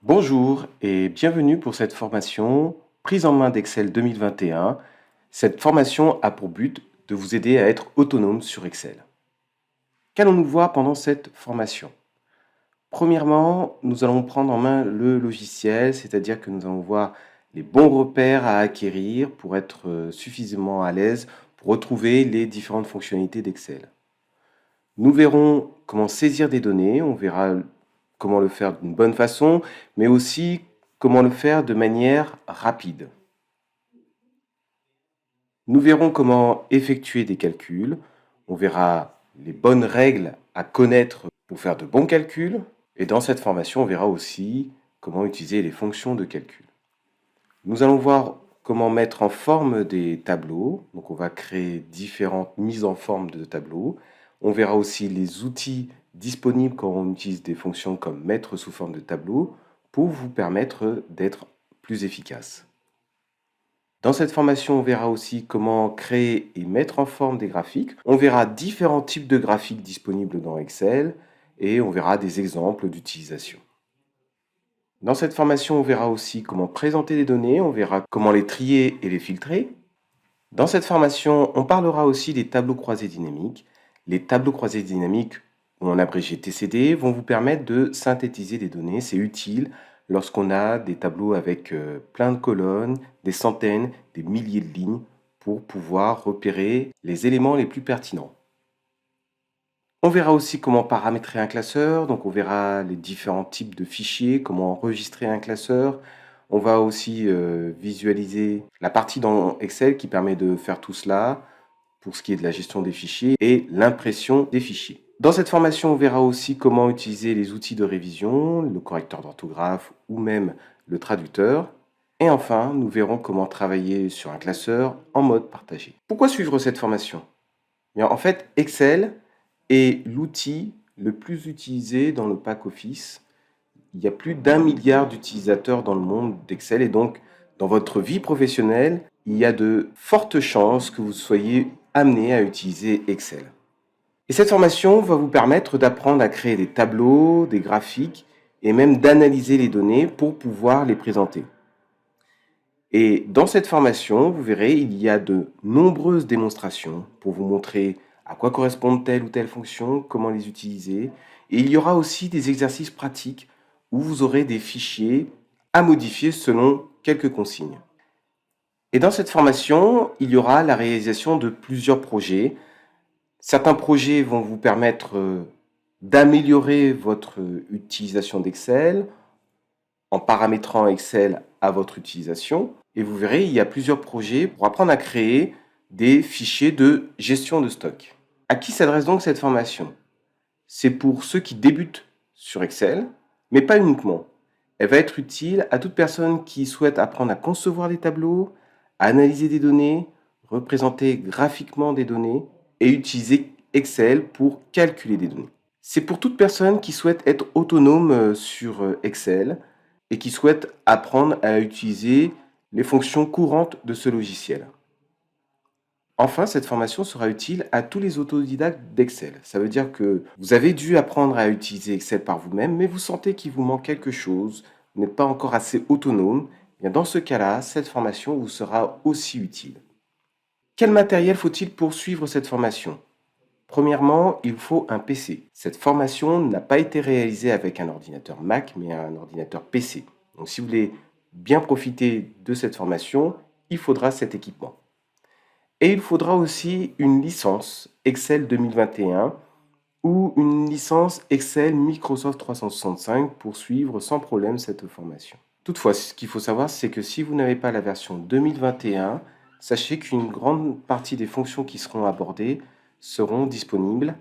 Bonjour et bienvenue pour cette formation Prise en main d'Excel 2021. Cette formation a pour but de vous aider à être autonome sur Excel. Qu'allons-nous voir pendant cette formation? Premièrement, nous allons prendre en main le logiciel, c'est-à-dire que nous allons voir les bons repères à acquérir pour être suffisamment à l'aise pour retrouver les différentes fonctionnalités d'Excel. Nous verrons comment saisir des données, on verra comment le faire d'une bonne façon, mais aussi comment le faire de manière rapide. Nous verrons comment effectuer des calculs, on verra les bonnes règles à connaître pour faire de bons calculs, et dans cette formation, on verra aussi comment utiliser les fonctions de calcul. Nous allons voir comment mettre en forme des tableaux, donc on va créer différentes mises en forme de tableaux. On verra aussi les outils disponibles quand on utilise des fonctions comme mettre sous forme de tableau pour vous permettre d'être plus efficace. Dans cette formation, on verra aussi comment créer et mettre en forme des graphiques. On verra différents types de graphiques disponibles dans Excel et on verra des exemples d'utilisation. Dans cette formation, on verra aussi comment présenter des données, on verra comment les trier et les filtrer. Dans cette formation, on parlera aussi des tableaux croisés dynamiques. Les tableaux croisés dynamiques, ou en abrégé TCD, vont vous permettre de synthétiser des données. C'est utile lorsqu'on a des tableaux avec plein de colonnes, des centaines, des milliers de lignes, pour pouvoir repérer les éléments les plus pertinents. On verra aussi comment paramétrer un classeur, donc on verra les différents types de fichiers, comment enregistrer un classeur. On va aussi visualiser la partie dans Excel qui permet de faire tout cela pour ce qui est de la gestion des fichiers et l'impression des fichiers. Dans cette formation, on verra aussi comment utiliser les outils de révision, le correcteur d'orthographe ou même le traducteur. Et enfin, nous verrons comment travailler sur un classeur en mode partagé. Pourquoi suivre cette formation? Bien, en fait, Excel est l'outil le plus utilisé dans le pack Office. Il y a plus d'1 milliard d'utilisateurs dans le monde d'Excel et donc dans votre vie professionnelle, il y a de fortes chances que vous soyez amené à utiliser Excel. Et cette formation va vous permettre d'apprendre à créer des tableaux, des graphiques et même d'analyser les données pour pouvoir les présenter. Et dans cette formation, vous verrez, il y a de nombreuses démonstrations pour vous montrer à quoi correspondent telle ou telle fonction, comment les utiliser. Et il y aura aussi des exercices pratiques où vous aurez des fichiers à modifier selon quelques consignes. Et dans cette formation, il y aura la réalisation de plusieurs projets. Certains projets vont vous permettre d'améliorer votre utilisation d'Excel en paramétrant Excel à votre utilisation. Et vous verrez, il y a plusieurs projets pour apprendre à créer des fichiers de gestion de stock. À qui s'adresse donc cette formation? C'est pour ceux qui débutent sur Excel, mais pas uniquement. Elle va être utile à toute personne qui souhaite apprendre à concevoir des tableaux, à analyser des données, représenter graphiquement des données et utiliser Excel pour calculer des données. C'est pour toute personne qui souhaite être autonome sur Excel et qui souhaite apprendre à utiliser les fonctions courantes de ce logiciel. Enfin, cette formation sera utile à tous les autodidactes d'Excel. Ça veut dire que vous avez dû apprendre à utiliser Excel par vous-même, mais vous sentez qu'il vous manque quelque chose, vous n'êtes pas encore assez autonome. Eh bien, dans ce cas-là, cette formation vous sera aussi utile. Quel matériel faut-il pour suivre cette formation? Premièrement, il faut un PC. Cette formation n'a pas été réalisée avec un ordinateur Mac, mais un ordinateur PC. Donc si vous voulez bien profiter de cette formation, il faudra cet équipement. Et il faudra aussi une licence Excel 2021 ou une licence Excel Microsoft 365 pour suivre sans problème cette formation. Toutefois, ce qu'il faut savoir, c'est que si vous n'avez pas la version 2021, sachez qu'une grande partie des fonctions qui seront abordées seront disponibles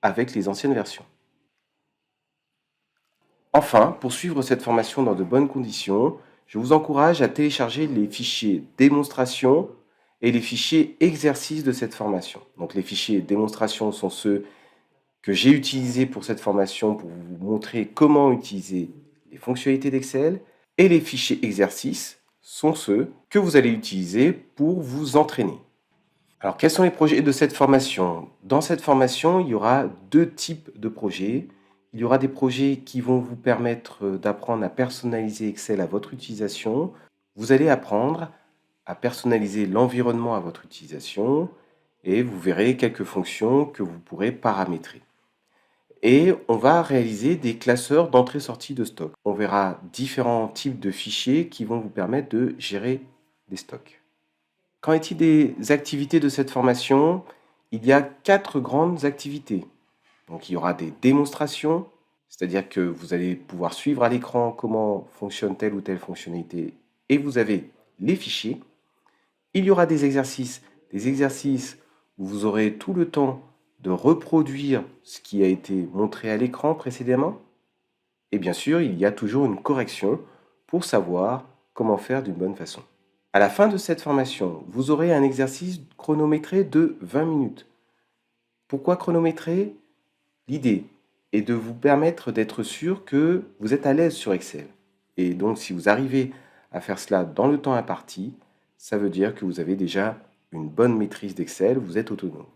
avec les anciennes versions. Enfin, pour suivre cette formation dans de bonnes conditions, je vous encourage à télécharger les fichiers démonstration et les fichiers exercices de cette formation. Donc les fichiers démonstration sont ceux que j'ai utilisés pour cette formation pour vous montrer comment utiliser les fonctionnalités d'Excel et les fichiers exercices sont ceux que vous allez utiliser pour vous entraîner. Alors, quels sont les projets de cette formation? Dans cette formation, il y aura deux types de projets. Il y aura des projets qui vont vous permettre d'apprendre à personnaliser Excel à votre utilisation. Vous allez apprendre à personnaliser l'environnement à votre utilisation et vous verrez quelques fonctions que vous pourrez paramétrer. Et on va réaliser des classeurs d'entrée-sortie de stock. On verra différents types de fichiers qui vont vous permettre de gérer des stocks. Qu'en est-il des activités de cette formation? Il y a 4 grandes activités. Donc il y aura des démonstrations, c'est-à-dire que vous allez pouvoir suivre à l'écran comment fonctionne telle ou telle fonctionnalité et vous avez les fichiers. Il y aura des exercices où vous aurez tout le temps de reproduire ce qui a été montré à l'écran précédemment. Et bien sûr, il y a toujours une correction pour savoir comment faire d'une bonne façon. À la fin de cette formation, vous aurez un exercice chronométré de 20 minutes. Pourquoi chronométrer? L'idée est de vous permettre d'être sûr que vous êtes à l'aise sur Excel. Et donc, si vous arrivez à faire cela dans le temps imparti, ça veut dire que vous avez déjà une bonne maîtrise d'Excel, vous êtes autonome.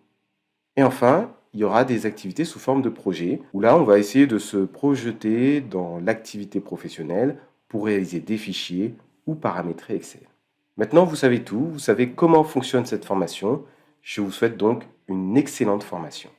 Et enfin, il y aura des activités sous forme de projet, où là, on va essayer de se projeter dans l'activité professionnelle pour réaliser des fichiers ou paramétrer Excel. Maintenant, vous savez tout, vous savez comment fonctionne cette formation. Je vous souhaite donc une excellente formation.